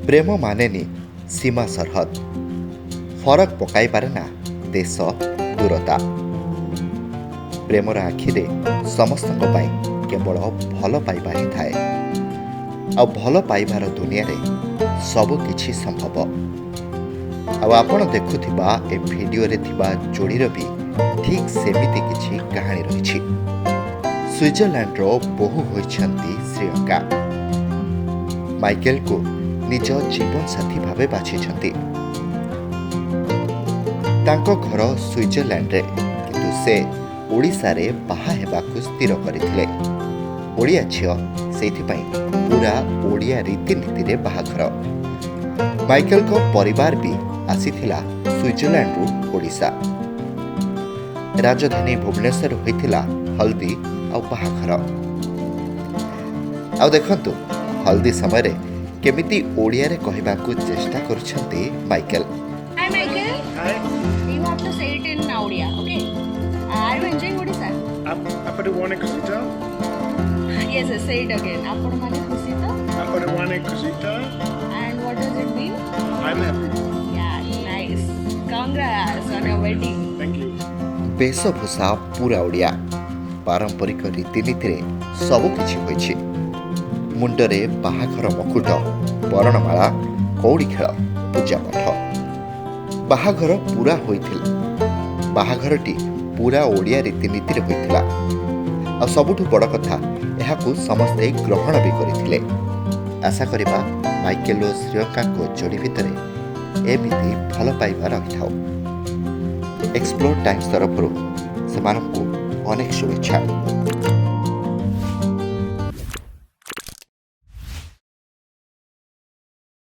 ପ୍ରେମ ମାନେନି ସୀମା ସରହଦ, ଫରକ ପକାଇ ପାରେ ନା ଦେଶ ଦୂରତା। ପ୍ରେମର ଆଖିରେ ସମସ୍ତଙ୍କ ପାଇଁ କେବଳ ଭଲ ପାଇବା ହିଁ ଥାଏ, ଆଉ ଭଲ ପାଇବାର ଦୁନିଆରେ ସବୁ କିଛି ସମ୍ଭବ। ଆଉ ଆପଣ ଦେଖୁଥିବା ଏ ଭିଡ଼ିଓରେ ଥିବା ଯୋଡ଼ିର ବି ଠିକ୍ ସେମିତି କିଛି କାହାଣୀ ରହିଛି। ସୁଇଜରଲ୍ୟାଣ୍ଡର ବୋହୂ ହୋଇଛନ୍ତି ଶ୍ରୀୟଙ୍କା। ମାଇକେଲକୁ ନିଜ ଜୀବନସାଥୀ ଭାବେ ବାଛିଛନ୍ତି। ତାଙ୍କ ଘର ସୁଇଜରଲ୍ୟାଣ୍ଡରେ, କିନ୍ତୁ ସେ ଓଡ଼ିଶାରେ ବାହା ହେବାକୁ ସ୍ଥିର କରିଥିଲେ। ଓଡ଼ିଆ ଝିଅ, ସେଇଥିପାଇଁ ପୁରା ଓଡ଼ିଆ ରୀତିନୀତିରେ ବାହାଘର। ମାଇକେଲଙ୍କ ପରିବାର ବି ଆସିଥିଲା ସୁଇଜରଲ୍ୟାଣ୍ଡରୁ ଓଡ଼ିଶା। ରାଜଧାନୀ ଭୁବନେଶ୍ୱର ହୋଇଥିଲା ହଳଦୀ ଆଉ ବାହାଘର। ଆଉ ଦେଖନ୍ତୁ, ହଳଦୀ ସମୟରେ କେମିତି ଓଡ଼ିଆରେ କହିବାକୁ ଚେଷ୍ଟା କରୁଛନ୍ତି Michael. Hi Michael. Hi. You have to say it in Odia, okay? Are you enjoying Odisha? Appaduwane Kusita. Yes, yes, say it again. Appada mane khushi to? Appaduwane Kusita. And what does it mean? I'm happy. Yeah, nice. Congrats on your wedding. Thank you. ବେଶଭୂଷା ପୁରା ଓଡ଼ିଆ, ପାରମ୍ପରିକ ରୀତିନୀତିରେ ସବୁକିଛି ହୋଇଛି। ମୁଣ୍ଡରେ ବାହାଘର ମୁକୁଟ, ବରଣମାଳା, କଉଡ଼ି ଖେଳ, ପୂଜାପାଠ। ବାହାଘରଟି ପୁରା ଓଡ଼ିଆ ରୀତିନୀତିରେ ହୋଇଥିଲା। ଆଉ ସବୁଠୁ ବଡ଼ କଥା, ଏହାକୁ ସମସ୍ତେ ଗ୍ରହଣ ବି କରିଥିଲେ। ଆଶା କରିବା ମାଇକେଲ ଓ ଶ୍ରୀୟଙ୍କାଙ୍କ ଯୋଡ଼ି ଭିତରେ ଏମିତି ଭଲ ପାଇବା ରହିଥାଉ। ଏକ୍ସପ୍ଲୋର ଟାଇମ୍ସ ତରଫରୁ ସେମାନଙ୍କୁ ଅନେକ ଶୁଭେଚ୍ଛା।